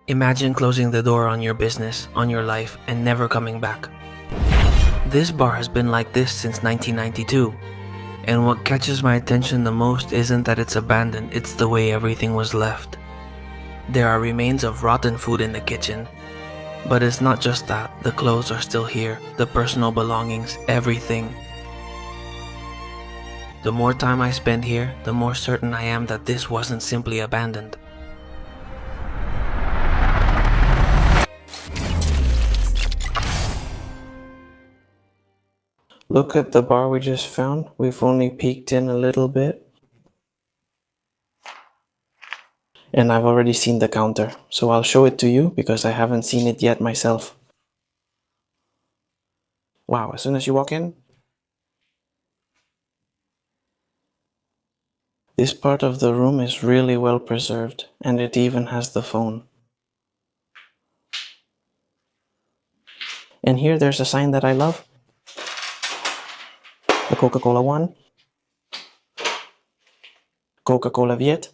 Imagine closing the door on your business, on your life, and never coming back. This bar has been like this since 1992, and what catches my attention the most isn't that it's abandoned, it's the way everything was left. There are remains of rotten food in the kitchen, but it's not just that. The clothes are still here, the personal belongings, everything. The more time I spend here, the more certain I am that this wasn't simply abandoned. Look at the bar we just found. We've only peeked in a little bit. And I've already seen the counter, so I'll show it to you because I haven't seen it yet myself. Wow, as soon as you walk in, this part of the room is really well preserved, and it even has the phone. And here there's a sign that I love. The Coca-Cola one. Coca-Cola Viet.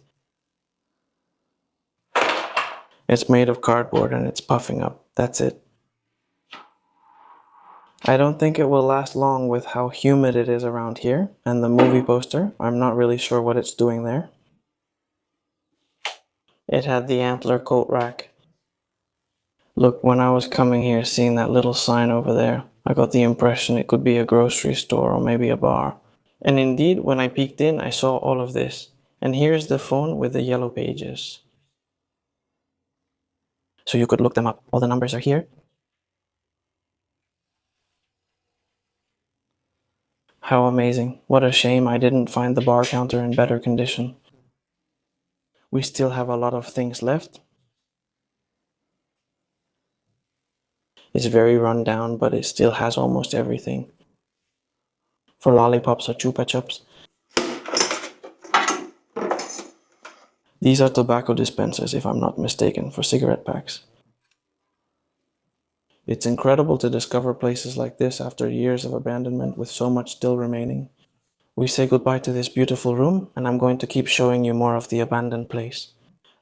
It's made of cardboard and it's puffing up. That's it. I don't think it will last long with how humid it is around here, and the movie poster, I'm not really sure what it's doing there. It had the antler coat rack. Look, when I was coming here, seeing that little sign over there, I got the impression it could be a grocery store or maybe a bar. And indeed, when I peeked in, I saw all of this. And here's the phone with the yellow pages. So you could look them up. All the numbers are here. How amazing. What a shame I didn't find the bar counter in better condition. We still have a lot of things left. It's very run down, but it still has almost everything. For lollipops or chupa chups. These are tobacco dispensers, if I'm not mistaken, for cigarette packs. It's incredible to discover places like this after years of abandonment with so much still remaining. We say goodbye to this beautiful room, and I'm going to keep showing you more of the abandoned place.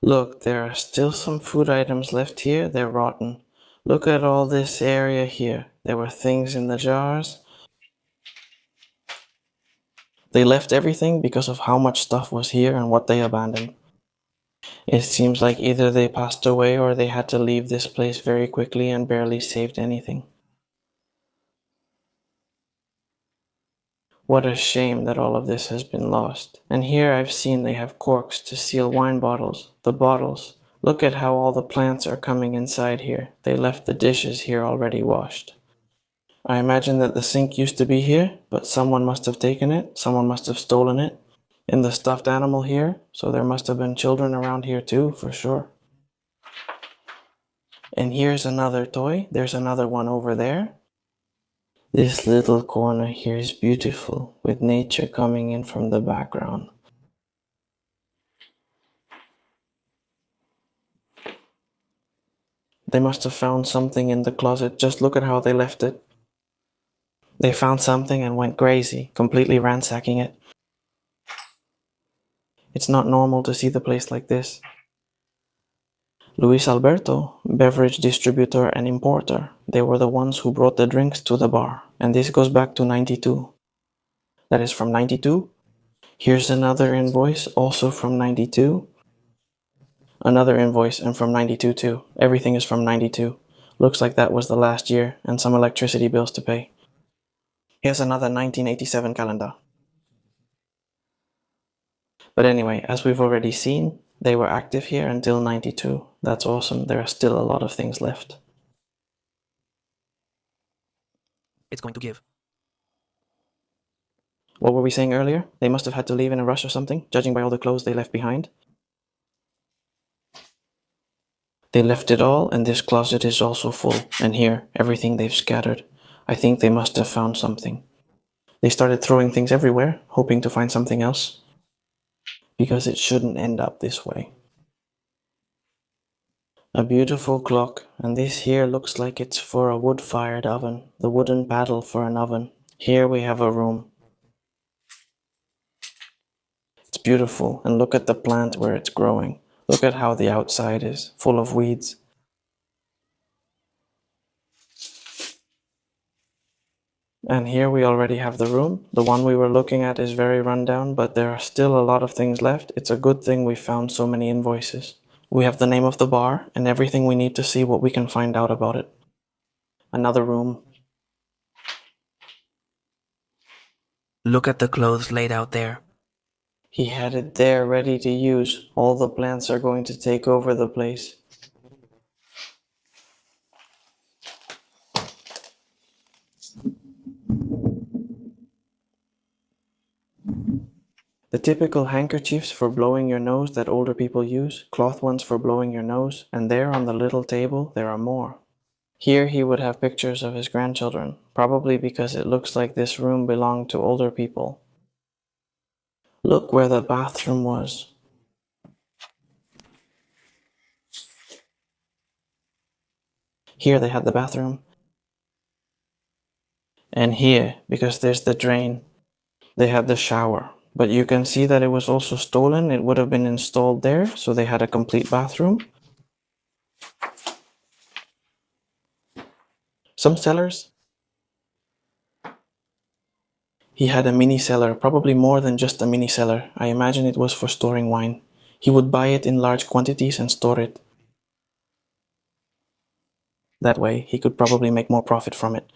Look, there are still some food items left here. They're rotten. Look at all this area here. There were things in the jars. They left everything because of how much stuff was here and what they abandoned. It seems like either they passed away or they had to leave this place very quickly and barely saved anything. What a shame that all of this has been lost. And here I've seen they have corks to seal wine bottles. The bottles. Look at how all the plants are coming inside here. They left the dishes here already washed. I imagine that the sink used to be here, but someone must have taken it. Someone must have stolen it. And the stuffed animal here, so there must have been children around here too, for sure. And here's another toy. There's another one over there. This little corner here is beautiful, with nature coming in from the background. They must have found something in the closet. Just look at how they left it. They found something and went crazy, completely ransacking it. It's not normal to see the place like this. Luis Alberto, beverage distributor and importer, they were the ones who brought the drinks to the bar. And this goes back to 92. That is from 92. Here's another invoice, also from 92. Another invoice, and from 92 too. Everything is from 92. Looks like that was the last year, and some electricity bills to pay. Here's another 1987 calendar. But anyway, as we've already seen, they were active here until 92. That's awesome. There are still a lot of things left. It's going to give. What were we saying earlier? They must have had to leave in a rush or something, judging by all the clothes they left behind. They left it all, and this closet is also full. And here, everything they've scattered. I think they must have found something. They started throwing things everywhere, hoping to find something else. Because it shouldn't end up this way. A beautiful clock, and this here looks like it's for a wood-fired oven. The wooden paddle for an oven. Here we have a room. It's beautiful, and look at the plant where it's growing. Look at how the outside is, full of weeds. And here we already have the room. The one we were looking at is very rundown, but there are still a lot of things left. It's a good thing we found so many invoices. We have the name of the bar and everything we need to see what we can find out about it. Another room. Look at the clothes laid out there. He had it there ready to use. All the plants are going to take over the place. The typical handkerchiefs for blowing your nose that older people use, cloth ones for blowing your nose, and there on the little table there are more. Here he would have pictures of his grandchildren, probably because it looks like this room belonged to older people. Look where the bathroom was. Here they had the bathroom. And here, because there's the drain, they had the shower. But you can see that it was also stolen. It would have been installed there, so they had a complete bathroom. Some cellars. He had a mini cellar, probably more than just a mini cellar. I imagine it was for storing wine. He would buy it in large quantities and store it. That way, he could probably make more profit from it.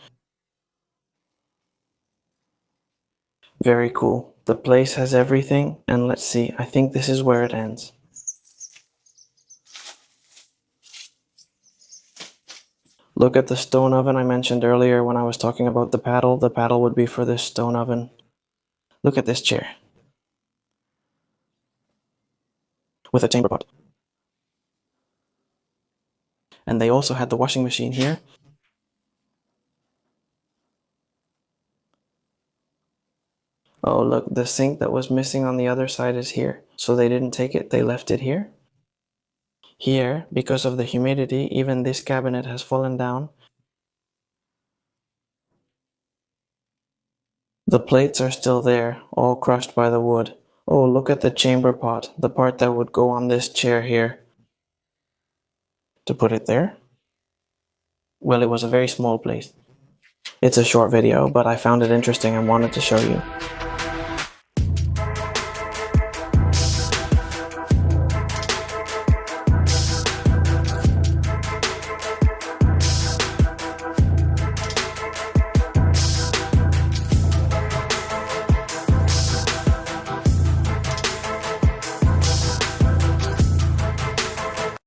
Very cool. The place has everything, and let's see, I think this is where it ends. Look at the stone oven I mentioned earlier when I was talking about the paddle. The paddle would be for this stone oven. Look at this chair. With a chamber pot. And they also had the washing machine here. Oh, look, the sink that was missing on the other side is here. So they didn't take it, they left it here. Here, because of the humidity, even this cabinet has fallen down. The plates are still there, all crushed by the wood. Oh, look at the chamber pot, the part that would go on this chair here. To put it there? Well, it was a very small place. It's a short video, but I found it interesting and wanted to show you.